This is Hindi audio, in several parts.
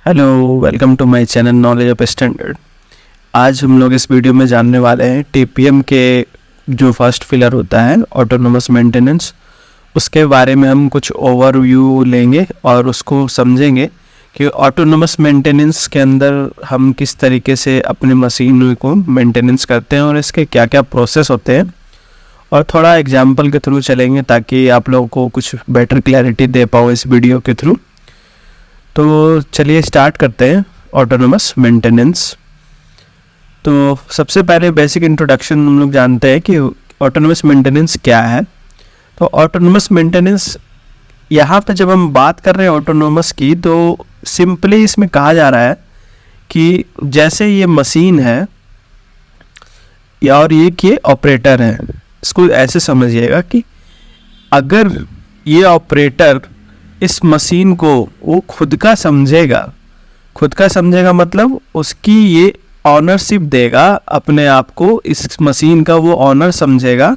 Hello, welcome to my channel knowledge of standard. आज हम लोग इस वीडियो में जानने वाले हैं टीपीएम के जो फर्स्ट पिलर होता है ऑटोनोमस मेंटेनेंस, उसके बारे में हम कुछ ओवरव्यू लेंगे और उसको समझेंगे कि ऑटोनोमस मेंटेनेंस के अंदर हम किस तरीके से अपने मशीन को मेंटेनेंस करते हैं और इसके क्या क्या प्रोसेस होते हैं, और थोड़ा एग्जाम्पल के थ्रू चलेंगे ताकि आप लोगों को कुछ बेटर क्लैरिटी दे पाऊँ इस वीडियो के थ्रू। तो चलिए स्टार्ट करते हैं ऑटोनोमस मेंटेनेंस। तो सबसे पहले बेसिक इंट्रोडक्शन हम लोग जानते हैं कि ऑटोनोमस मेंटेनेंस क्या है। तो ऑटोनोमस मेंटेनेंस यहाँ पे जब हम बात कर रहे हैं ऑटोनोमस की, तो सिंपली इसमें कहा जा रहा है कि जैसे ये मशीन है या और ये ऑपरेटर है, इसको ऐसे समझिएगा कि अगर ये ऑपरेटर इस मशीन को वो खुद का समझेगा मतलब उसकी ये ऑनरशिप देगा, अपने आप को इस मशीन का वो ऑनर समझेगा,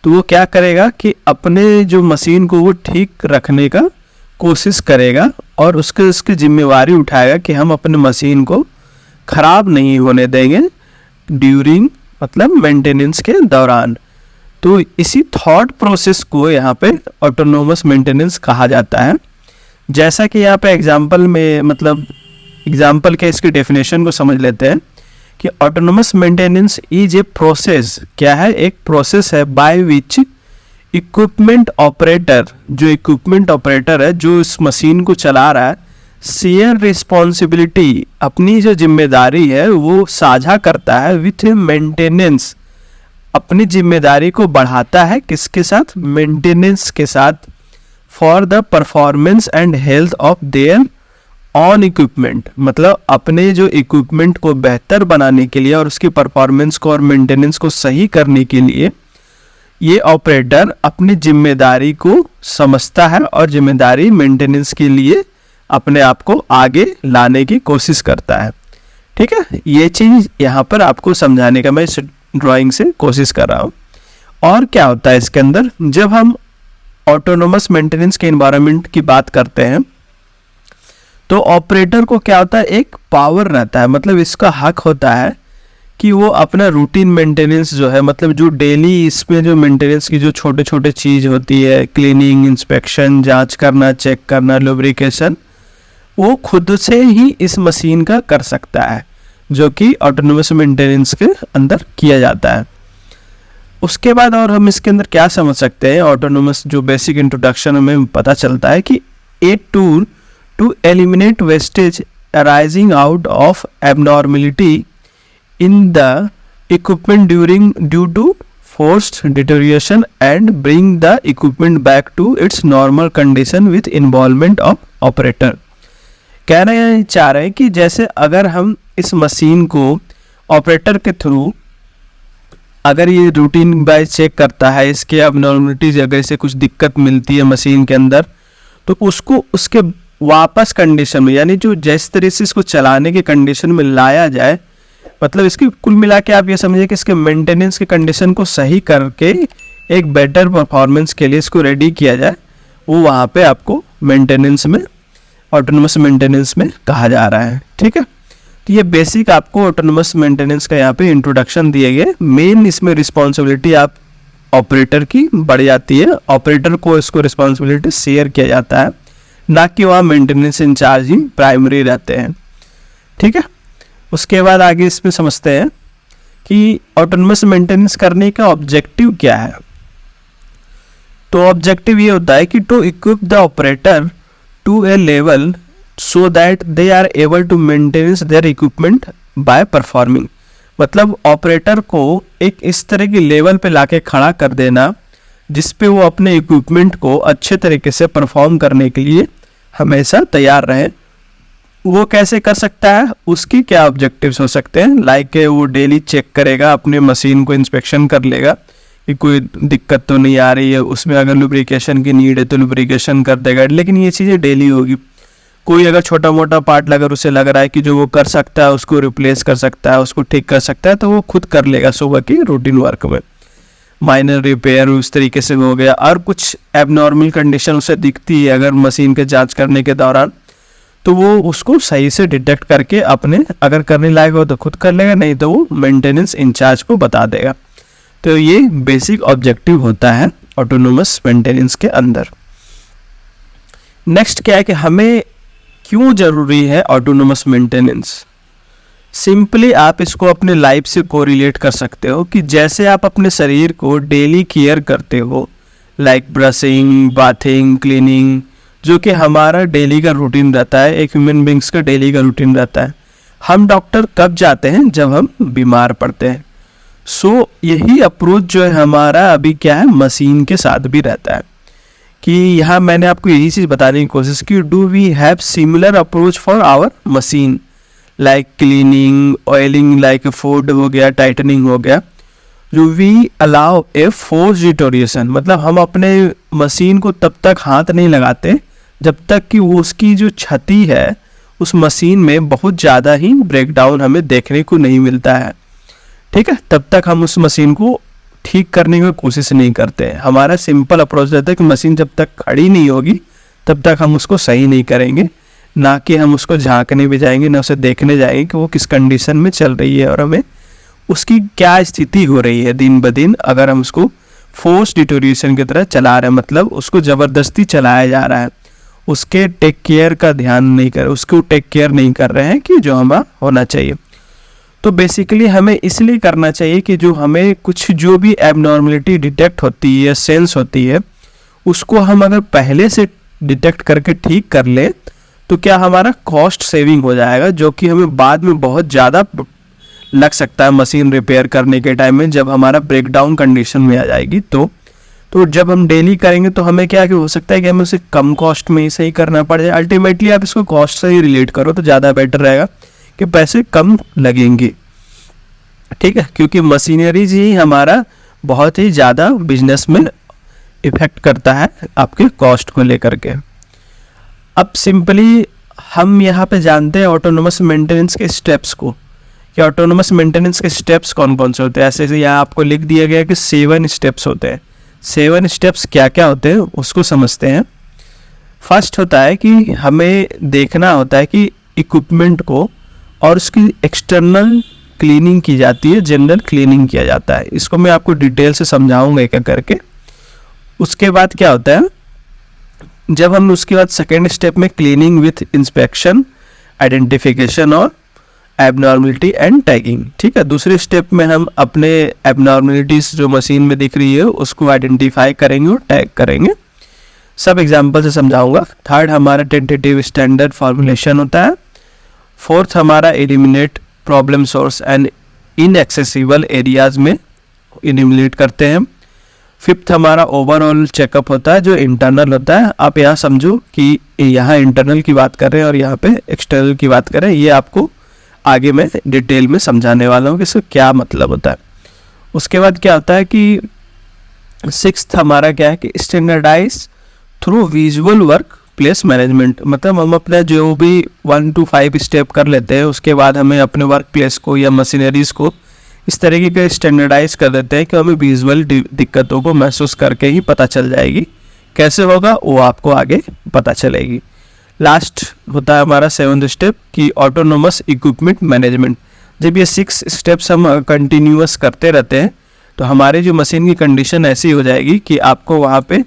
तो वो क्या करेगा कि अपने जो मशीन को वो ठीक रखने का कोशिश करेगा और उसकी जिम्मेवारी उठाएगा कि हम अपने मशीन को ख़राब नहीं होने देंगे ड्यूरिंग मतलब मेंटेनेंस के दौरान। तो इसी थॉट प्रोसेस को यहाँ पे ऑटोनोमस मेंटेनेंस कहा जाता है। जैसा कि यहाँ पे एग्जांपल में मतलब एग्जांपल के इसकी डेफिनेशन को समझ लेते हैं कि autonomous maintenance is a process, क्या है, एक प्रोसेस है बाय विच इक्विपमेंट ऑपरेटर, जो इक्विपमेंट ऑपरेटर है जो इस मशीन को चला रहा है, शेयर रिस्पॉन्सिबिलिटी, अपनी जो जिम्मेदारी है वो साझा करता है विथ मेंटेनेंस, अपनी जिम्मेदारी को बढ़ाता है किसके साथ, मेंटेनेंस के साथ, for the performance and health of their on equipment, मतलब अपने जो इक्विपमेंट को बेहतर बनाने के लिए और उसकी परफॉर्मेंस को और मेंटेनेंस को सही करने के लिए ये ऑपरेटर अपनी जिम्मेदारी को समझता है और जिम्मेदारी मेंटेनेंस के लिए अपने आप को आगे लाने की कोशिश करता है। ठीक है, ये चीज़ यहाँ पर आपको समझाने का मैं ड्राइंग से कोशिश कर रहा हूँ। और क्या होता है इसके अंदर, जब हम ऑटोनोमस मेंटेनेंस के एनवायरनमेंट की बात करते हैं तो ऑपरेटर को क्या होता है, एक पावर रहता है, मतलब इसका हक होता है कि वो अपना रूटीन मेंटेनेंस जो है, मतलब जो डेली इसमें जो मेंटेनेंस की जो छोटे छोटे चीज़ होती है, क्लीनिंग, इंस्पेक्शन, जांच करना, चेक करना, लुब्रिकेशन, वो खुद से ही इस मशीन का कर सकता है, जो कि ऑटोनोमस मेंटेनेंस के अंदर किया जाता है। उसके बाद और हम इसके अंदर क्या समझ सकते हैं, ऑटोनोमस जो बेसिक इंट्रोडक्शन में पता चलता है कि a tool to eliminate wastage arising out of abnormality in the equipment due to forced deterioration and bring the equipment back to its normal condition with involvement of operator. कहना चाह रहे हैं कि जैसे अगर हम इस मशीन को ऑपरेटर के थ्रू अगर ये रूटीन बाय चेक करता है, इसके अबनॉर्मलिटीज अगर इसे कुछ दिक्कत मिलती है मशीन के अंदर, तो उसको उसके वापस कंडीशन में, यानी जो जिस तरह से इसको चलाने के कंडीशन में लाया जाए, मतलब इसकी कुल मिला के आप ये समझिए कि इसके मेंटेनेंस के कंडीशन को सही करके एक बेटर परफॉर्मेंस के लिए इसको रेडी किया जाए, वो वहाँ पे आपको मेंटेनेंस में, ऑटोनोमस मेंटेनेंस में कहा जा रहा है। ठीक है, तो ये बेसिक आपको ऑटोनोमस मेंटेनेंस का यहाँ पे इंट्रोडक्शन दिए गए। मेन इसमें रिस्पॉन्सिबिलिटी आप ऑपरेटर की बढ़ जाती है, ऑपरेटर को इसको रिस्पॉन्सिबिलिटी शेयर किया जाता है, ना कि वहाँ मेंटेनेंस इंचार्ज ही प्राइमरी रहते हैं। ठीक है, उसके बाद आगे इसमें समझते हैं कि ऑटोनोमस मेंटेनेंस करने का ऑब्जेक्टिव क्या है। तो ऑब्जेक्टिव ये होता है कि to equip the operator to a level so that they are able to maintain their equipment by performing, मतलब ऑपरेटर को एक इस तरह की लेवल पे लाके खड़ा कर देना जिस पे वो अपने इक्विपमेंट को अच्छे तरीके से परफॉर्म करने के लिए हमेशा तैयार रहे। वो कैसे कर सकता है, उसकी क्या ऑब्जेक्टिव्स हो सकते हैं, लाइक वो डेली चेक करेगा, अपने मशीन को इंस्पेक्शन कर लेगा कि कोई दिक्कत तो नहीं आ रही है, उसमें अगर लुब्रिकेशन की नीड है तो लुब्रिकेशन कर देगा, लेकिन ये चीज़ें डेली होगी। कोई अगर छोटा मोटा पार्ट अगर उसे लग रहा है कि जो वो कर सकता है, उसको रिप्लेस कर सकता है, उसको ठीक कर सकता है, तो वो खुद कर लेगा सुबह की रूटीन वर्क में। माइनर रिपेयर उस तरीके से हो गया, और कुछ एबनॉर्मल कंडीशन उसे दिखती है अगर मशीन के जांच करने के दौरान, तो वो उसको सही से डिटेक्ट करके अपने अगर करने लायक हो तो खुद कर लेगा, नहीं तो वो मेंटेनेंस इंचार्ज को बता देगा। तो ये बेसिक ऑब्जेक्टिव होता है ऑटोनोमस मेंटेनेंस के अंदर। नेक्स्ट क्या है कि हमें क्यों ज़रूरी है ऑटोनोमस मेंटेनेंस। सिंपली आप इसको अपने लाइफ से कोरिलेट कर सकते हो कि जैसे आप अपने शरीर को डेली केयर करते हो, लाइक ब्रशिंग, बाथिंग, क्लीनिंग, जो कि हमारा डेली का रूटीन रहता है, एक ह्यूमन बींग्स का डेली का रूटीन रहता है। हम डॉक्टर कब जाते हैं? जब हम बीमार पड़ते हैं। सो यही अप्रोच जो है हमारा अभी क्या है, मशीन के साथ भी रहता है। कि यहाँ मैंने आपको यही चीज़ बताने की कोशिश की, do we have similar approach for our machine, like cleaning, oiling, like फूड हो गया, टाइटनिंग हो गया। जो we allow a force deterioration, मतलब हम अपने मशीन को तब तक हाथ नहीं लगाते जब तक कि वो उसकी जो क्षति है उस मशीन में बहुत ज़्यादा ही ब्रेकडाउन हमें देखने को नहीं मिलता है। ठीक है, तब तक हम उस मशीन को ठीक करने की कोशिश नहीं करते। हमारा सिंपल अप्रोच रहता है कि मशीन जब तक खड़ी नहीं होगी तब तक हम उसको सही नहीं करेंगे, ना कि हम उसको झांकने भी जाएंगे, ना उसे देखने जाएंगे कि वो किस कंडीशन में चल रही है और हमें उसकी क्या स्थिति हो रही है दिन ब दिन। अगर हम उसको फोर्स डिटोरिएशन की तरह चला रहे हैं, मतलब उसको ज़बरदस्ती चलाया जा रहा है, उसके टेक केयर का ध्यान नहीं कर, उसको टेक केयर नहीं कर रहे हैं कि जो हमें होना चाहिए। तो बेसिकली हमें इसलिए करना चाहिए कि जो हमें कुछ जो भी एबनॉर्मलिटी डिटेक्ट होती है, सेंस होती है, उसको हम अगर पहले से डिटेक्ट करके ठीक कर ले तो क्या हमारा कॉस्ट सेविंग हो जाएगा, जो कि हमें बाद में बहुत ज़्यादा लग सकता है मशीन रिपेयर करने के टाइम में, जब हमारा ब्रेकडाउन कंडीशन में आ जाएगी। तो जब हम डेली करेंगे तो हमें क्या हो सकता है कि हमें उसे कम कॉस्ट में ही सही करना पड़ जाए। अल्टीमेटली आप इसको कॉस्ट से ही रिलेट करो तो ज़्यादा बेटर रहेगा कि पैसे कम लगेंगे। ठीक है, क्योंकि मशीनरीज ही हमारा बहुत ही ज़्यादा बिजनेस में इफेक्ट करता है आपके कॉस्ट को लेकर के। अब सिंपली हम यहाँ पे जानते हैं ऑटोनोमस मेंटेनेंस के स्टेप्स को, कि ऑटोनोमस मेंटेनेंस के स्टेप्स कौन कौन से होते हैं। ऐसे यहाँ आपको लिख दिया गया कि 7 स्टेप्स होते हैं। 7 स्टेप्स क्या क्या होते हैं उसको समझते हैं। फर्स्ट होता है कि हमें देखना होता है कि इक्विपमेंट को और उसकी एक्सटर्नल क्लीनिंग की जाती है, जनरल क्लीनिंग किया जाता है। इसको मैं आपको डिटेल से समझाऊंगा एक एक करके। उसके बाद क्या होता है, जब हम उसके बाद सेकेंड स्टेप में क्लीनिंग विथ इंस्पेक्शन, आइडेंटिफिकेशन और एबनॉर्मलिटी एंड टैगिंग। ठीक है, दूसरे स्टेप में हम अपने एबनॉर्मलिटीज जो मशीन में दिख रही है उसको आइडेंटिफाई करेंगे और टैग करेंगे। सब एग्जांपल से समझाऊंगा। थर्ड हमारा टेंटेटिव स्टैंडर्ड फॉर्मुलेशन होता है। फोर्थ हमारा eliminate problem source and inaccessible areas में एलिमिनेट करते हैं। फिफ्थ हमारा ओवरऑल चेकअप होता है जो इंटरनल होता है। आप यहाँ समझो कि यहाँ इंटरनल की बात कर रहे हैं और यहाँ पे एक्सटर्नल की बात कर रहे हैं। ये आपको आगे मैं डिटेल में समझाने वाला हूँ कि इसका क्या मतलब होता है। उसके बाद क्या होता है कि सिक्स्थ हमारा क्या है कि standardise through visual work place management, मतलब हम अपने जो भी 1 to 5 स्टेप कर लेते हैं उसके बाद हमें अपने वर्क प्लेस को या मशीनरीज को इस तरीके के स्टैंडर्डाइज कर देते हैं कि हमें विजुअल दिक्कतों को महसूस करके ही पता चल जाएगी। कैसे होगा वो आपको आगे पता चलेगी। लास्ट होता है हमारा 7th स्टेप कि ऑटोनोमस इक्विपमेंट मैनेजमेंट। जब ये 6 स्टेप्स हम कंटिन्यूअस करते रहते हैं तो हमारी जो मशीन की कंडीशन ऐसी हो जाएगी कि आपको वहाँ पे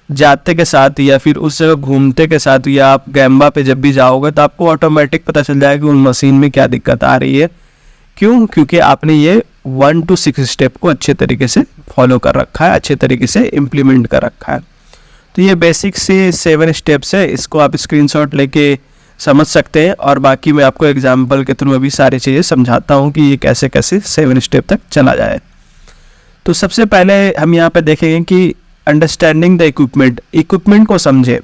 जाते के साथ या फिर उस जगह घूमते के साथ या आप गैम्बा पे जब भी जाओगे तो आपको ऑटोमेटिक पता चल जाएगा कि उन मशीन में क्या दिक्कत आ रही है। क्यों? क्योंकि आपने ये 1 to 6 स्टेप को अच्छे तरीके से फॉलो कर रखा है, अच्छे तरीके से इम्प्लीमेंट कर रखा है। तो ये बेसिक से 7 स्टेप्स है, इसको आप स्क्रीनशॉट लेके समझ सकते हैं और बाकी मैं आपको एग्जाम्पल के थ्रू अभी सारी चीज़ें समझाता हूँ कि ये कैसे कैसे 7 स्टेप तक चला जाए। तो सबसे पहले हम यहाँ पे देखेंगे कि अंडरस्टैंडिंग द इक्विपमेंट को समझे।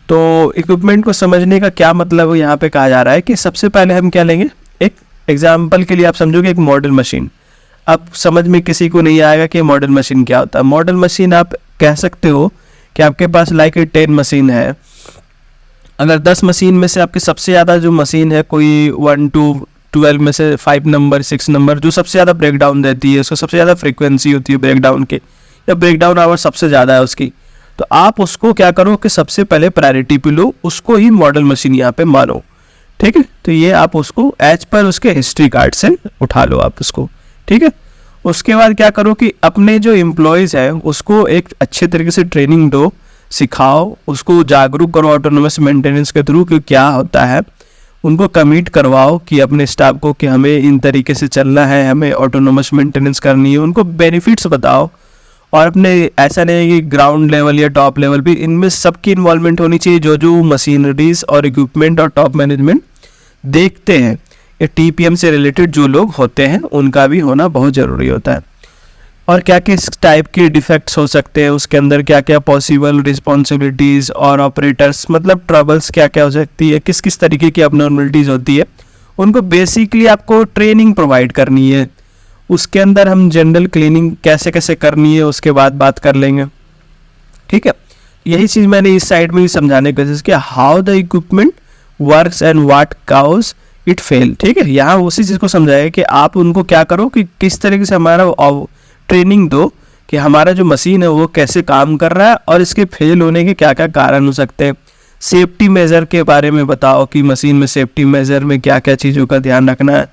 तो इक्विपमेंट को समझने का क्या मतलब यहाँ पे कहा जा रहा है कि सबसे पहले हम क्या लेंगे, एक एग्जाम्पल के लिए आप समझोगे एक मॉडल मशीन। अब समझ में किसी को नहीं आएगा कि मॉडल मशीन क्या होता है। मॉडल मशीन आप कह सकते हो कि आपके पास लाइक 10 मशीन है। अगर 10 मशीन में से आपकी सबसे ज़्यादा जो मशीन है कोई 1 to 12 में से 5 नंबर 6 नंबर जो सबसे ज़्यादा ब्रेकडाउन देती है, उसको सबसे ज़्यादा फ्रीक्वेंसी होती है ब्रेकडाउन के, या ब्रेकडाउन आवर सबसे ज़्यादा है उसकी, तो आप उसको क्या करो कि सबसे पहले प्रायोरिटी पे लो, उसको ही मॉडल मशीन यहाँ पे मानो, ठीक है। तो ये आप उसको एज पर उसके हिस्ट्री कार्ड से उठा लो आप उसको, ठीक है। उसके बाद क्या करो कि अपने जो एम्प्लॉयज़ है उसको एक अच्छे तरीके से ट्रेनिंग दो, सिखाओ, उसको जागरूक करो ऑटोनोमस मेंटेनेंस के थ्रू कि क्या होता है, उनको कमिट करवाओ कि अपने स्टाफ को कि हमें इन तरीके से चलना है, हमें ऑटोनोमस मेंटेनेंस करनी है, उनको बेनिफिट्स बताओ। और अपने ऐसा नहीं है कि ग्राउंड लेवल या टॉप लेवल भी, इनमें सबकी इन्वॉल्वमेंट होनी चाहिए, जो मशीनरीज और इक्विपमेंट और टॉप मैनेजमेंट देखते हैं, ये टीपीएम से रिलेटेड जो लोग होते हैं उनका भी होना बहुत ज़रूरी होता है। और क्या किस टाइप के डिफेक्ट्स हो सकते हैं, उसके अंदर क्या क्या पॉसिबल रिस्पॉन्सिबिलिटीज़ और ऑपरेटर्स, मतलब ट्रबल्स क्या क्या हो सकती है, किस किस तरीके की अबनॉर्मलिटीज़ होती है, उनको बेसिकली आपको ट्रेनिंग प्रोवाइड करनी है। उसके अंदर हम जनरल क्लीनिंग कैसे कैसे करनी है उसके बाद बात कर लेंगे, ठीक है। यही चीज़ मैंने इस साइड में भी समझाने की कोशिश किया, how the equipment works and what cause it fail, ठीक है। यहाँ उसी चीज़ को समझाया कि आप उनको क्या करो कि किस तरीके से हमारा ट्रेनिंग दो कि हमारा जो मशीन है वो कैसे काम कर रहा है और इसके फेल होने के क्या क्या कारण हो सकते हैं। सेफ्टी मेज़र के बारे में बताओ कि मशीन में सेफ्टी मेज़र में क्या क्या चीज़ों का ध्यान रखना है,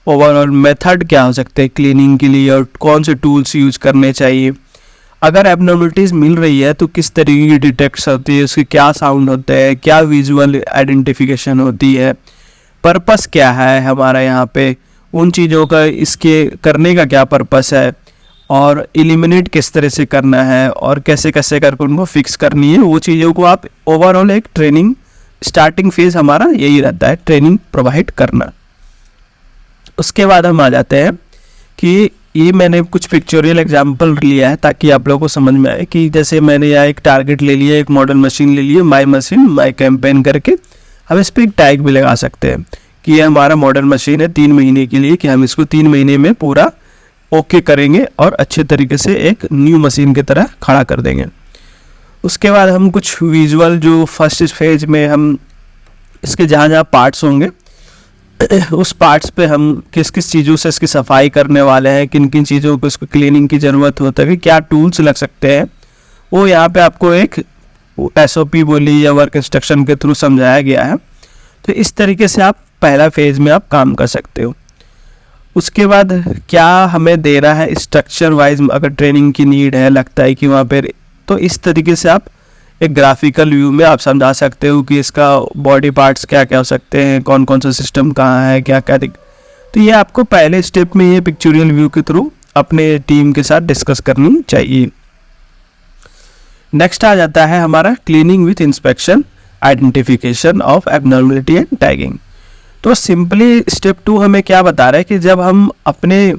ओवरऑल मेथड क्या हो सकते हैं क्लीनिंग के लिए और कौन से टूल्स यूज करने चाहिए, अगर एबनॉर्मलिटीज़ मिल रही है तो किस तरीके की डिटेक्ट होती है, उसके क्या साउंड होते हैं, क्या विजुअल आइडेंटिफिकेशन होती है, पर्पस क्या है हमारा यहाँ पे, उन चीज़ों का इसके करने का क्या पर्पस है, और एलिमिनेट किस तरह से करना है और कैसे कैसे करके उनको फिक्स करनी है, वो चीज़ों को आप ओवरऑल एक ट्रेनिंग स्टार्टिंग फेज हमारा यही रहता है, ट्रेनिंग प्रोवाइड करना। उसके बाद हम आ जाते हैं कि ये मैंने कुछ पिक्चोरियल एग्जांपल लिया है ताकि आप लोगों को समझ में आए कि जैसे मैंने यहाँ एक टारगेट ले लिया, एक मॉडल मशीन ले लिया, माई मशीन माई कैंपेन करके, हम इस पर एक टैग भी लगा सकते हैं कि ये हमारा मॉडल मशीन है 3 महीने के लिए, कि हम इसको 3 महीने में पूरा ओके करेंगे और अच्छे तरीके से एक न्यू मशीन की तरह खड़ा कर देंगे। उसके बाद हम कुछ विजुअल जो फर्स्ट फेज में हम इसके जहाँ जहाँ पार्ट्स होंगे उस पार्ट्स पे हम किस किस चीज़ों से इसकी सफाई करने वाले हैं, किन किन चीज़ों को इसको क्लीनिंग की ज़रूरत होता है, क्या टूल्स लग सकते हैं, वो यहाँ पे आपको एक एसओपी बोली या वर्क इंस्ट्रक्शन के थ्रू समझाया गया है। तो इस तरीके से आप पहला फेज में आप काम कर सकते हो। उसके बाद क्या हमें दे रहा है स्ट्रक्चर वाइज, अगर ट्रेनिंग की नीड है, लगता है कि वहाँ पर, तो इस तरीके से आप एक ग्राफिकल व्यू में आप समझा सकते हो कि इसका बॉडी पार्ट्स क्या क्या हो सकते हैं, कौन कौन सा सिस्टम कहाँ है, क्या क्या तो ये आपको पहले स्टेप में ये पिक्चोरियल व्यू के थ्रू अपने टीम के साथ डिस्कस करनी चाहिए। नेक्स्ट आ जाता है हमारा cleaning with inspection, identification of abnormality and tagging. तो सिंपली स्टेप 2 हमें क्या बता रहा है कि जब हम अपने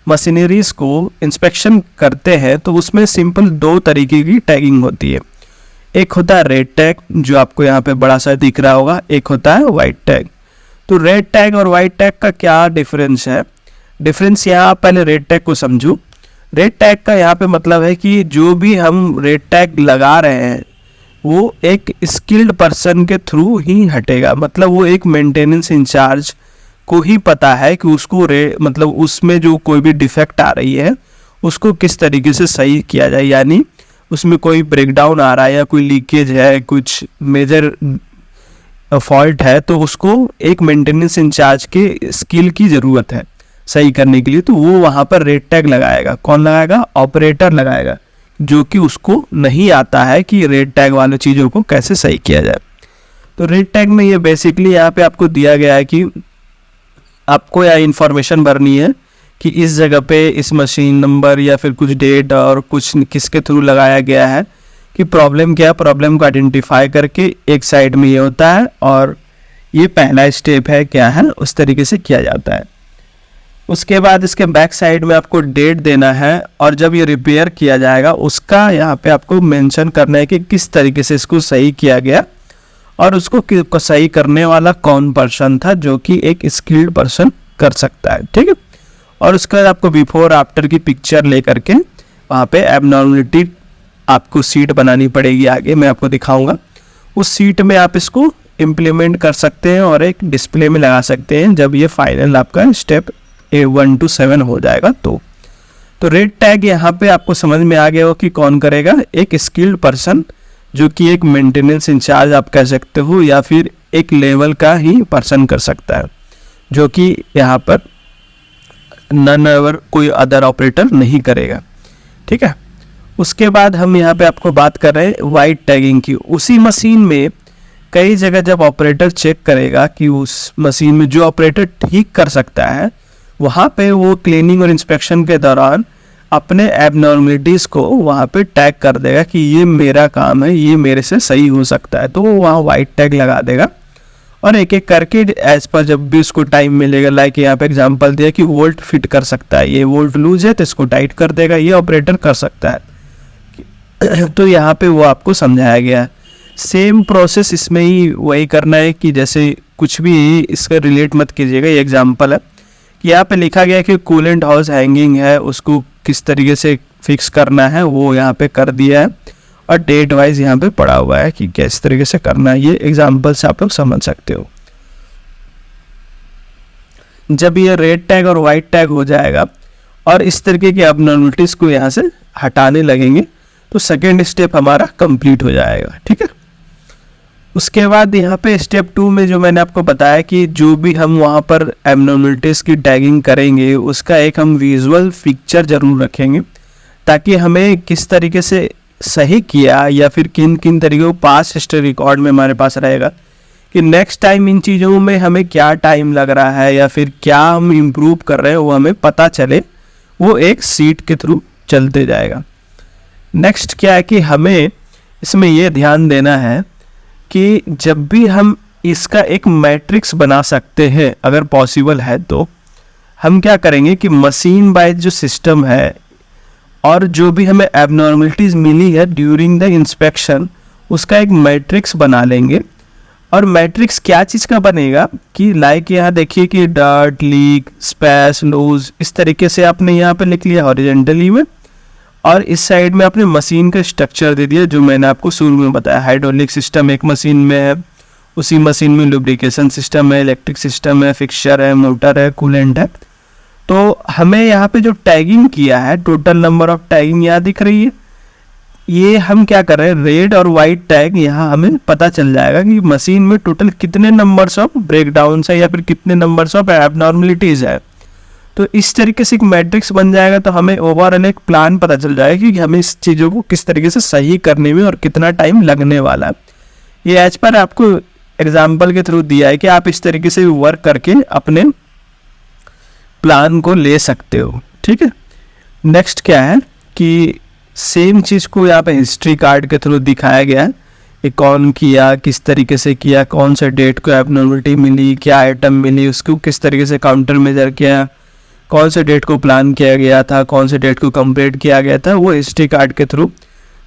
मशीनरीज को इंस्पेक्शन करते हैं तो उसमें सिंपल 2 तरीके की टैगिंग होती है। एक होता है रेड टैग जो आपको यहाँ पे बड़ा सा दिख रहा होगा, एक होता है वाइट टैग। तो रेड टैग और वाइट टैग का क्या डिफरेंस है, डिफरेंस यहाँ आप पहले रेड टैग को समझो। रेड टैग का यहाँ पे मतलब है कि जो भी हम रेड टैग लगा रहे हैं वो एक स्किल्ड पर्सन के थ्रू ही हटेगा, मतलब वो एक मेंटेनेंस इंचार्ज को ही पता है कि उसको मतलब उसमें जो कोई भी डिफेक्ट आ रही है उसको किस तरीके से सही किया जाए, यानी उसमें कोई ब्रेकडाउन आ रहा है या कोई लीकेज है, कुछ मेजर फॉल्ट है, तो उसको एक मेंटेनेंस इंचार्ज के स्किल की ज़रूरत है सही करने के लिए। तो वो वहाँ पर रेड टैग लगाएगा। कौन लगाएगा? ऑपरेटर लगाएगा, जो कि उसको नहीं आता है कि रेड टैग वाले चीज़ों को कैसे सही किया जाए। तो रेड टैग में ये बेसिकली यहाँ पे आपको दिया गया है कि आपको यह इंफॉर्मेशन भरनी है कि इस जगह पे इस मशीन नंबर या फिर कुछ डेट और कुछ किसके थ्रू लगाया गया है, कि प्रॉब्लम क्या है, प्रॉब्लम को आइडेंटिफाई करके एक साइड में ये होता है और ये पहला स्टेप है क्या है, उस तरीके से किया जाता है। उसके बाद इसके बैक साइड में आपको डेट देना है और जब ये रिपेयर किया जाएगा उसका यहाँ पे आपको मेंशन करना है कि किस तरीके से इसको सही किया गया और उसको सही करने वाला कौन पर्सन था, जो कि एक स्किल्ड पर्सन कर सकता है। ठीक है। और उसके बाद आपको बिफोर आफ्टर की पिक्चर ले करके वहाँ पे एबनॉर्मलिटी आपको सीट बनानी पड़ेगी, आगे मैं आपको दिखाऊंगा। उस सीट में आप इसको इम्प्लीमेंट कर सकते हैं और एक डिस्प्ले में लगा सकते हैं जब ये फाइनल आपका स्टेप 1 to 7 हो जाएगा। तो तो रेड टैग यहाँ पे आपको समझ में आ गया हो कि कौन करेगा, एक स्किल्ड पर्सन जो कि एक मेंटेनेंस इंचार्ज आप कह सकते हो, या फिर एक लेवल का ही पर्सन कर सकता है, जो कि यहाँ पर नन एवर कोई अदर ऑपरेटर नहीं करेगा। ठीक है, उसके बाद हम यहाँ पे आपको बात कर रहे हैं वाइट टैगिंग की। उसी मशीन में कई जगह जब ऑपरेटर चेक करेगा कि उस मशीन में जो ऑपरेटर ठीक कर सकता है, वहाँ पे वो क्लीनिंग और इंस्पेक्शन के दौरान अपने एबनॉर्मलिटीज़ को वहाँ पे टैग कर देगा कि ये मेरा काम है, ये मेरे से सही हो सकता है, तो वो वहाँ वाइट टैग लगा देगा। और एक एक करके एज पर जब भी उसको टाइम मिलेगा, लाइक यहाँ पे एग्जांपल दिया कि वोल्ट फिट कर सकता है, ये वोल्ट लूज है तो इसको टाइट कर देगा, ये ऑपरेटर कर सकता है। तो यहाँ पे वो आपको समझाया गया है। सेम प्रोसेस इसमें ही वही करना है कि जैसे कुछ भी इसका रिलेट मत कीजिएगा। ये एग्जांपल है कि यहाँ पे लिखा गया है कि कूलेंट हाउस हैंगिंग है, उसको किस तरीके से फिक्स करना है वो यहाँ पे कर दिया है, और डेट वाइज यहाँ पे पड़ा हुआ है कि किस तरीके से करना है। ये एग्जांपल से आप लोग समझ सकते हो। जब ये रेड टैग और वाइट टैग हो जाएगा और इस तरीके की एबनॉर्मलिटीज को यहाँ से हटाने लगेंगे, तो सेकेंड स्टेप हमारा कंप्लीट हो जाएगा। ठीक है, उसके बाद यहाँ पे स्टेप 2 में जो मैंने आपको बताया कि जो भी हम वहाँ पर एबनॉर्मलिटीज की टैगिंग करेंगे उसका एक हम विजुअल पिक्चर जरूर रखेंगे, ताकि हमें किस तरीके से सही किया या फिर किन किन तरीक़ों पास्ट हिस्ट्री रिकॉर्ड में हमारे पास रहेगा कि नेक्स्ट टाइम इन चीज़ों में हमें क्या टाइम लग रहा है या फिर क्या हम इम्प्रूव कर रहे हैं वो हमें पता चले, वो एक सीट के थ्रू चलते जाएगा। नेक्स्ट क्या है कि हमें इसमें ये ध्यान देना है कि जब भी हम इसका एक मैट्रिक्स बना सकते हैं, अगर पॉसिबल है, तो हम क्या करेंगे कि मशीन बाय जो सिस्टम है और जो भी हमें एबनॉर्मलिटीज़ मिली है ड्यूरिंग द इंस्पेक्शन, उसका एक मैट्रिक्स बना लेंगे। और मैट्रिक्स क्या चीज़ का बनेगा कि लाइक यहाँ देखिए कि डर्ट, लीक, स्पेस, लूज, इस तरीके से आपने यहाँ पे लिख लिया हॉरिजॉन्टली में, और इस साइड में आपने मशीन का स्ट्रक्चर दे दिया जो मैंने आपको शुरू में बताया। हाइड्रोलिक सिस्टम एक मशीन में है, उसी मशीन में लुब्रिकेशन सिस्टम है, इलेक्ट्रिक सिस्टम है, फिक्सचर है, मोटर है, कूलेंट है। तो हमें यहाँ पे जो टैगिंग किया है, टोटल नंबर ऑफ टैगिंग यहाँ दिख रही है, ये हम क्या कर रहे हैं, रेड और वाइट टैग यहाँ हमें पता चल जाएगा कि मशीन में टोटल कितने नंबर्स ऑफ ब्रेकडाउन है या फिर कितने नंबर्स ऑफ एबनॉर्मलिटीज़ है। तो इस तरीके से एक मैट्रिक्स बन जाएगा, तो हमें ओवरऑल एक प्लान पता चल जाएगा कि हमें इस चीज़ों को किस तरीके से सही करने में और कितना टाइम लगने वाला है। ये एज पर आपको एग्जाम्पल के थ्रू दिया है कि आप इस तरीके से वर्क करके अपने प्लान को ले सकते हो। ठीक है, नेक्स्ट क्या है कि सेम चीज़ को यहाँ पे हिस्ट्री कार्ड के थ्रू दिखाया गया है कि कौन किया, किस तरीके से किया, कौन से डेट को एबनॉर्मलिटी मिली, क्या आइटम मिली, उसको किस तरीके से काउंटर मेजर किया, कौन से डेट को प्लान किया गया था, कौन से डेट को कंप्लीट किया गया था, वो हिस्ट्री कार्ड के थ्रू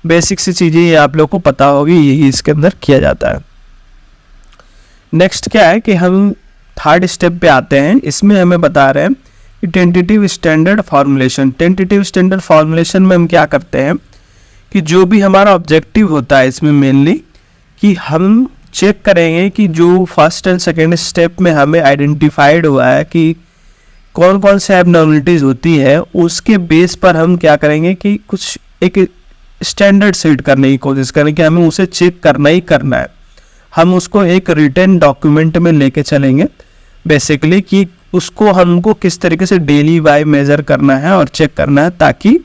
बेसिक सी चीज़ें ये आप लोग को पता होगी, यही इसके अंदर किया जाता है। नेक्स्ट क्या है कि हम थर्ड स्टेप पे आते हैं। इसमें हमें बता रहे हैं कि tentative standard formulation. Tentative standard formulation में हम क्या करते हैं कि जो भी हमारा ऑब्जेक्टिव होता है इसमें मेनली कि हम चेक करेंगे कि जो फर्स्ट एंड सेकेंड स्टेप में हमें आइडेंटिफाइड हुआ है कि कौन कौन से एबनॉर्मलिटीज़ होती है, उसके बेस पर हम क्या करेंगे कि कुछ एक स्टैंडर्ड सेट करने की कोशिश करें कि हमें उसे चेक करना ही करना है। हम उसको एक रिटन डॉक्यूमेंट में लेके चलेंगे बेसिकली कि उसको हमको किस तरीके से डेली वाई मेज़र करना है और चेक करना है, ताकि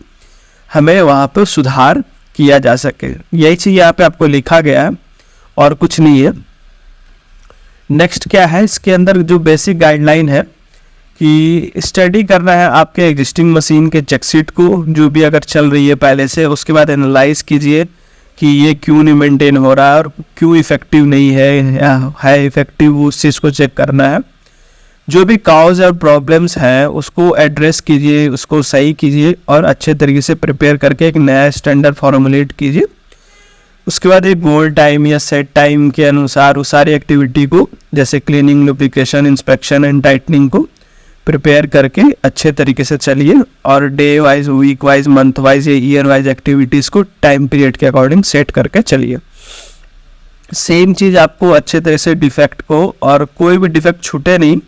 हमें वहाँ पर सुधार किया जा सके। यही चीज़ यहाँ पे आपको लिखा गया है और कुछ नहीं है। नेक्स्ट क्या है, इसके अंदर जो बेसिक गाइडलाइन है कि स्टडी करना है आपके एग्जिस्टिंग मशीन के चेकशीट को, जो भी अगर चल रही है पहले से, उसके बाद एनालाइज कीजिए कि ये क्यों नहीं मेंटेन हो रहा है और क्यों इफ़ेक्टिव नहीं है या है इफ़ेक्टिव, उस चीज़ को चेक करना है। जो भी काउज और प्रॉब्लम्स हैं उसको एड्रेस कीजिए, उसको सही कीजिए और अच्छे तरीके से प्रिपेयर करके एक नया स्टैंडर्ड फॉर्मुलेट कीजिए। उसके बाद एक गोल टाइम या सेट टाइम के अनुसार उस सारी एक्टिविटी को, जैसे cleaning, lubrication, inspection and tightening को प्रिपेयर करके अच्छे तरीके से चलिए और day wise, week wise, month wise या ईयर वाइज एक्टिविटीज़ को टाइम पीरियड के अकॉर्डिंग सेट करके चलिए। सेम चीज़ आपको अच्छे तरह से डिफेक्ट को, और कोई भी डिफेक्ट छूटे नहीं,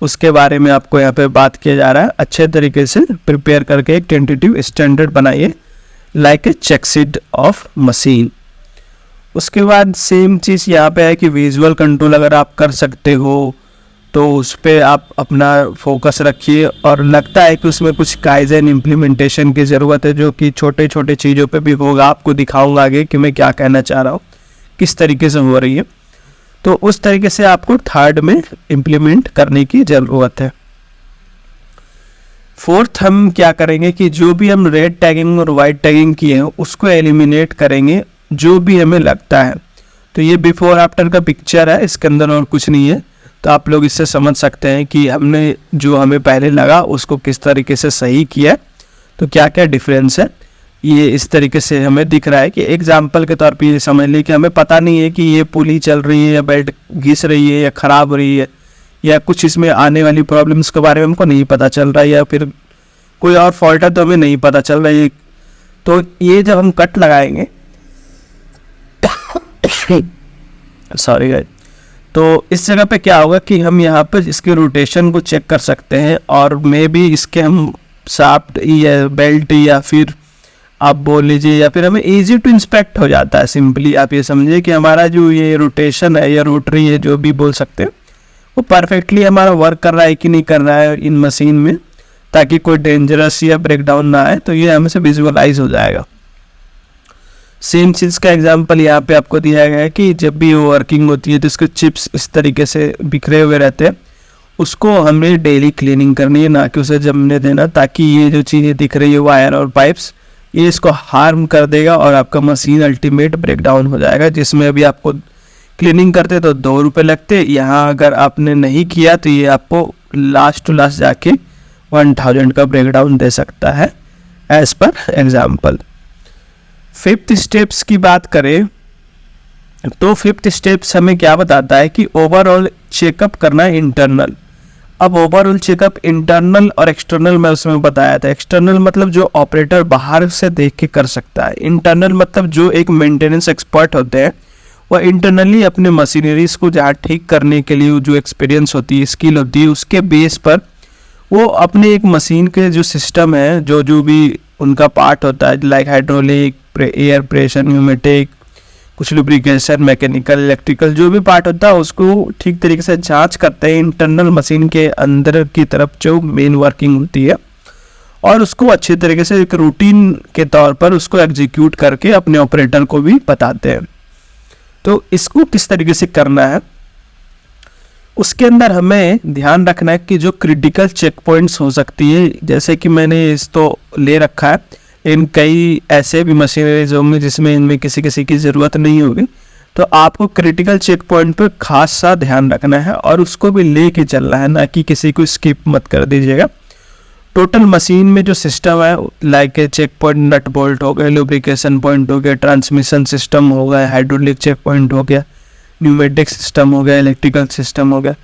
उसके बारे में आपको यहाँ पे बात किया जा रहा है। अच्छे तरीके से प्रिपेयर करके एक टेंटेटिव स्टैंडर्ड बनाइए like a check sheet of machine. उसके बाद सेम चीज़ यहाँ पे है कि विजुअल कंट्रोल अगर आप कर सकते हो तो उस पर आप अपना फोकस रखिए, और लगता है कि उसमें कुछ काइजन इम्प्लीमेंटेशन की ज़रूरत है जो कि छोटे छोटे चीज़ों पे भी होगा। आपको दिखाऊंगा आगे कि मैं क्या कहना चाह रहा हूँ, किस तरीके से हो रही है। तो उस तरीके से आपको थर्ड में इम्प्लीमेंट करने की ज़रूरत है। फोर्थ हम क्या करेंगे कि जो भी हम रेड टैगिंग और वाइट टैगिंग किए हैं उसको एलिमिनेट करेंगे जो भी हमें लगता है। तो ये बिफोर आफ्टर का पिक्चर है, इसके अंदर और कुछ नहीं है। तो आप लोग इससे समझ सकते हैं कि हमने जो हमें पहले लगा उसको किस तरीके से सही किया, तो क्या क्या डिफरेंस है ये इस तरीके से हमें दिख रहा है। कि एग्जाम्पल के तौर पे ये समझ लीजिए कि हमें पता नहीं है कि ये पुली चल रही है या बेल्ट घिस रही है या ख़राब हो रही है, या कुछ इसमें आने वाली प्रॉब्लम्स के बारे में हमको नहीं पता चल रहा है, या फिर कोई और फॉल्ट है तो हमें नहीं पता चल रहा है। तो ये जब हम कट लगाएंगे सॉरी गाइस, तो इस जगह पे क्या होगा कि हम यहाँ पर इसके रोटेशन को चेक कर सकते हैं, और मे भी इसके हम शाफ्ट या बेल्ट या फिर आप बोल लीजिए, या फिर हमें इजी टू इंस्पेक्ट हो जाता है। सिंपली आप ये समझिए कि हमारा जो ये रोटेशन है या रोटरी है, जो भी बोल सकते हैं, वो परफेक्टली हमारा वर्क कर रहा है कि नहीं कर रहा है इन मशीन में, ताकि कोई डेंजरस या ब्रेकडाउन ना आए। तो ये हमें से विजुअलाइज हो जाएगा। सेम चीज़ का एग्जांपल यहाँ पे आपको दिया गया है कि जब भी वो वर्किंग होती है तो इसके चिप्स इस तरीके से बिखरे हुए रहते हैं, उसको हमें डेली क्लीनिंग करनी है, ना कि उसे जमने देना, ताकि ये जो चीज़ें दिख रही है वायर और पाइप्स, ये इसको हार्म कर देगा और आपका मशीन अल्टीमेट ब्रेकडाउन हो जाएगा। जिसमें अभी आपको क्लीनिंग करते तो 2 रुपये लगते, यहाँ अगर आपने नहीं किया तो ये आपको लास्ट टू लास्ट जाके 1000 का ब्रेकडाउन दे सकता है, as per example. Fifth steps की बात करें तो फिफ्थ स्टेप्स हमें क्या बताता है कि ओवरऑल चेकअप करना है इंटरनल। अब ओवरऑल चेकअप इंटरनल और एक्सटर्नल में उसमें बताया था। एक्सटर्नल मतलब जो ऑपरेटर बाहर से देख के कर सकता है, इंटरनल मतलब जो एक मेंटेनेंस एक्सपर्ट होते हैं वह इंटरनली अपने मशीनरीज को जहाँ ठीक करने के लिए जो एक्सपीरियंस होती है, स्किल होती है, उसके बेस पर वो अपने एक मशीन के जो सिस्टम है, जो भी उनका पार्ट होता है, like hydraulic, air pressure, pneumatic, कुछ लुब्रिकेशन, मैकेनिकल, इलेक्ट्रिकल, जो भी पार्ट होता है उसको ठीक तरीके से जांच करते हैं इंटरनल मशीन के अंदर की तरफ जो मेन वर्किंग होती है, और उसको अच्छे तरीके से एक रूटीन के तौर पर उसको एग्जीक्यूट करके अपने ऑपरेटर को भी बताते हैं। तो इसको किस तरीके से करना है, उसके अंदर हमें ध्यान रखना है कि जो क्रिटिकल चेक पॉइंट्स हो सकती है, जैसे कि मैंने इस तो ले रखा है, इन कई ऐसे भी मशीनरीज होंगे जिसमें इनमें किसी की ज़रूरत नहीं होगी, तो आपको क्रिटिकल चेक पॉइंट पर खास सा ध्यान रखना है और उसको भी लेके चलना है, ना कि किसी को स्किप मत कर दीजिएगा। टोटल मशीन में जो सिस्टम है, like check point, nut bolt हो गए, लुब्रिकेशन पॉइंट हो गया, ट्रांसमिशन सिस्टम हो गया, हाइड्रोलिक चेक पॉइंट हो गया, न्यूमेटिक सिस्टम हो गया, इलेक्ट्रिकल सिस्टम हो गया,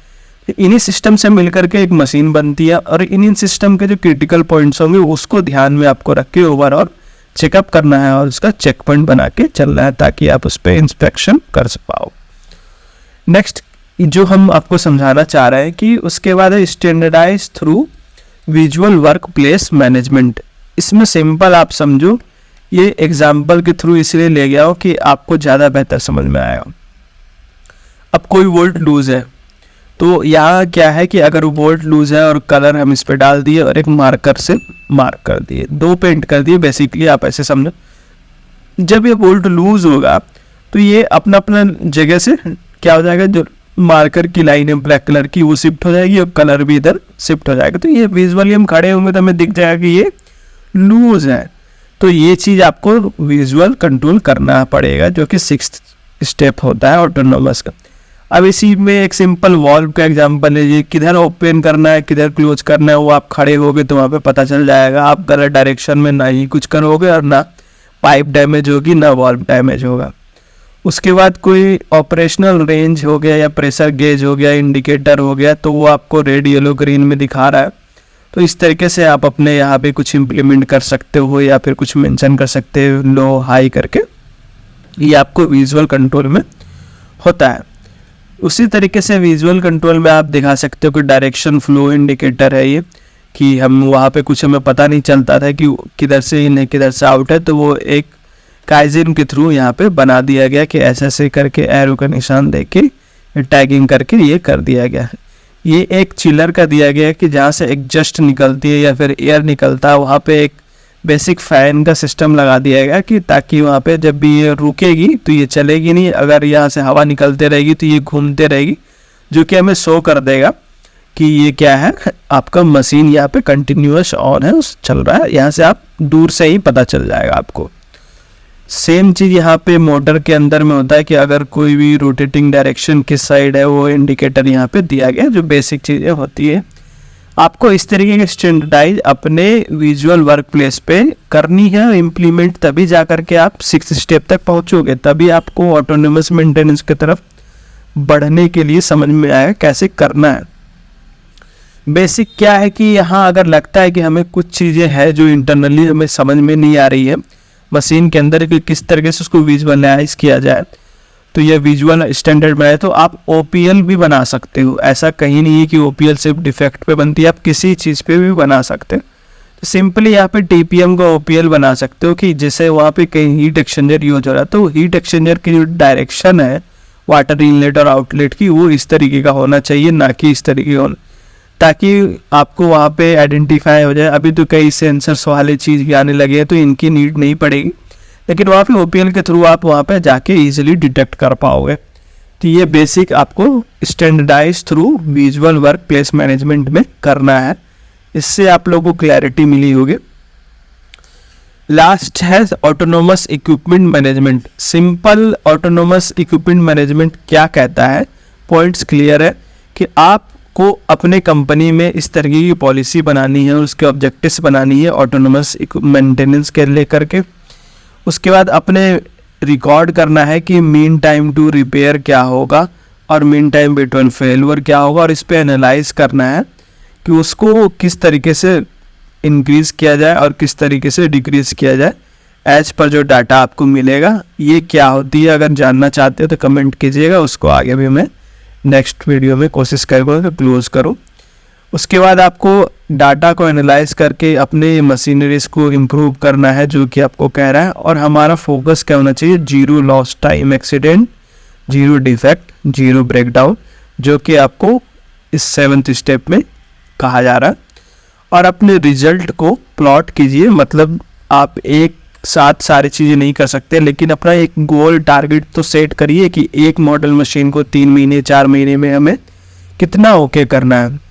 इन्हीं सिस्टम से मिलकर के एक मशीन बनती है। और इन्हीं सिस्टम के जो क्रिटिकल पॉइंट्स होंगे उसको ध्यान में आपको रख के ओवरऑल चेकअप करना है और उसका चेक पॉइंट बना के चलना है, ताकि आप उस पर इंस्पेक्शन कर पाओ। नेक्स्ट जो हम आपको समझाना चाह रहे हैं कि उसके बाद है standardise through visual work place management. इसमें सिंपल आप समझो, ये एग्जाम्पल के थ्रू इसलिए ले गया हो कि आपको ज़्यादा बेहतर समझ में आएगा। अब कोई वोल्ट लूज है, तो यहाँ क्या है कि अगर वो बोल्ट लूज है और कलर हम इस पे डाल दिए और एक मार्कर से मार्क कर दिए, 2 पेंट कर दिए, बेसिकली आप ऐसे समझो। जब ये बोल्ट लूज होगा तो ये अपना अपना जगह से क्या हो जाएगा, जो मार्कर की लाइन है ब्लैक कलर की वो शिफ्ट हो जाएगी और कलर भी इधर शिफ्ट हो जाएगा। तो ये विजुअली हम खड़े होंगे तो हमें दिख जाएगा कि ये लूज है। तो ये चीज़ आपको विजुअल कंट्रोल करना पड़ेगा, जो कि 6th स्टेप होता है ऑटोनोमस का। अब इसी में एक सिंपल वॉल्व का एग्जांपल लीजिए, किधर ओपन करना है किधर क्लोज करना है वो आप खड़े होगे तो वहाँ पे पता चल जाएगा। आप गलत डायरेक्शन में ना ही कुछ करोगे और ना पाइप डैमेज होगी ना वॉल्व डैमेज होगा। उसके बाद कोई ऑपरेशनल रेंज हो गया या प्रेशर गेज हो गया, इंडिकेटर हो गया, तो वो आपको रेड, येलो, ग्रीन में दिखा रहा है। तो इस तरीके से आप अपने यहाँ पे कुछ इम्प्लीमेंट कर सकते हो या फिर कुछ मेंशन कर सकते हो लो हाई करके, ये आपको विजुअल कंट्रोल में होता है। उसी तरीके से विजुअल कंट्रोल में आप दिखा सकते हो कि डायरेक्शन फ्लो इंडिकेटर है ये, कि हम वहाँ पे कुछ हमें पता नहीं चलता था कि किधर से इन है किधर से आउट है, तो वो एक काइजिन के थ्रू यहाँ पे बना दिया गया कि ऐसे करके एरो का निशान दे के टैगिंग करके ये कर दिया गया है। ये एक चिलर का दिया गया है कि जहाँ से एग्जस्ट निकलती है या फिर एयर निकलता है वहाँ पे एक बेसिक फ़ैन का सिस्टम लगा दिया गया कि ताकि वहाँ पे जब भी ये रुकेगी तो ये चलेगी नहीं, अगर यहाँ से हवा निकलते रहेगी तो ये घूमते रहेगी, जो कि हमें शो कर देगा कि ये क्या है, आपका मशीन यहाँ पे कंटिन्यूअस ऑन है, उस चल रहा है। यहाँ से आप दूर से ही पता चल जाएगा आपको। सेम चीज़ यहाँ पे मोटर के अंदर में होता है कि अगर कोई भी रोटेटिंग डायरेक्शन किस साइड है वो इंडिकेटर यहाँ पे दिया गया, जो बेसिक चीज़ें होती है। आपको इस तरीके के स्टैंडर्डाइज अपने विजुअल वर्क प्लेस पे करनी है इम्प्लीमेंट, तभी जा कर के आप 6 स्टेप तक पहुँचोगे, तभी आपको ऑटोनोमस मेंटेनेंस की तरफ बढ़ने के लिए समझ में आएगा कैसे करना है। बेसिक क्या है कि यहाँ अगर लगता है कि हमें कुछ चीज़ें हैं जो इंटरनली हमें समझ में नहीं आ रही है मशीन के अंदर कि किस तरीके से उसको विजुअलाइज किया जाए, तो ये विजुअल स्टैंडर्ड में है, तो आप OPL भी बना सकते हो। ऐसा कहीं नहीं है कि OPL सिर्फ डिफेक्ट पे बनती है, आप किसी चीज़ पे भी बना सकते हो। तो सिंपली यहाँ पे TPM का OPL बना सकते हो कि जैसे वहाँ पे कहीं हीट एक्सचेंजर यूज हो रहा है तो हीट एक्सचेंजर की जो डायरेक्शन है वाटर इनलेट और आउटलेट की वो इस तरीके का होना चाहिए, ना कि इस तरीके का, ताकि आपको वहाँ पे आइडेंटिफाई हो जाए। अभी तो कई सेंसर्स वाले चीज़ भी आने लगे हैं तो इनकी नीड नहीं पड़ेगी, लेकिन वहाँ पे OPL के थ्रू आप वहाँ पे जाके इजीली डिटेक्ट कर पाओगे। तो ये बेसिक आपको standardise through visual work place management में करना है, इससे आप लोगों को क्लैरिटी मिली होगी। लास्ट है autonomous equipment management. Simple autonomous equipment management क्या कहता है, पॉइंट्स क्लियर है कि आपको अपने कंपनी में इस तरीके की पॉलिसी बनानी है, उसके ऑब्जेक्टिव्स बनानी है ऑटोनोमस मेंटेनेंस के लेकर के। उसके बाद अपने रिकॉर्ड करना है कि मीन टाइम टू रिपेयर क्या होगा और मीन टाइम बिटवीन फेलवर क्या होगा, और इस पे एनालाइज करना है कि उसको किस तरीके से इंक्रीज किया जाए और किस तरीके से डिक्रीज किया जाए एज पर जो डाटा आपको मिलेगा। ये क्या होती है, अगर जानना चाहते हो तो कमेंट कीजिएगा, उसको आगे भी मैं नेक्स्ट वीडियो में कोशिश करूँगा कि क्लोज करूँ। उसके बाद आपको डाटा को एनालाइज करके अपने मशीनरीज को इम्प्रूव करना है, जो कि आपको कह रहा है। और हमारा फोकस क्या होना चाहिए, 0 lost time accident, 0 defect, 0 breakdown, जो कि आपको इस 7th स्टेप में कहा जा रहा है। और अपने रिजल्ट को प्लॉट कीजिए, मतलब आप एक साथ सारी चीज़ें नहीं कर सकते, लेकिन अपना एक गोल टारगेट तो सेट करिए कि एक मॉडल मशीन को 3 महीने 4 महीने में हमें कितना ओके करना है।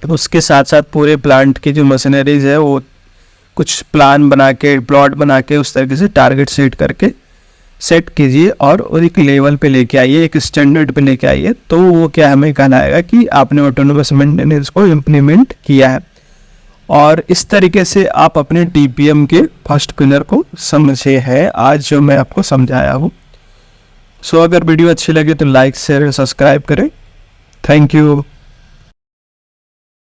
उसके साथ साथ पूरे प्लांट की जो मशीनरीज है वो कुछ प्लान बना के, प्लॉट बना के, उस तरीके से टारगेट सेट करके सेट कीजिए और एक लेवल पे लेके आइए, एक स्टैंडर्ड पे लेके आइए, तो वो क्या हमें कहलाएगा कि आपने ऑटोनोमस मेंटेनेंस को इम्प्लीमेंट किया है। और इस तरीके से आप अपने TPM के फर्स्ट पिलर को समझे हैं आज जो मैं आपको समझाया हूँ। सो अगर वीडियो अच्छी लगे तो लाइक शेयर सब्सक्राइब करें। Thank you.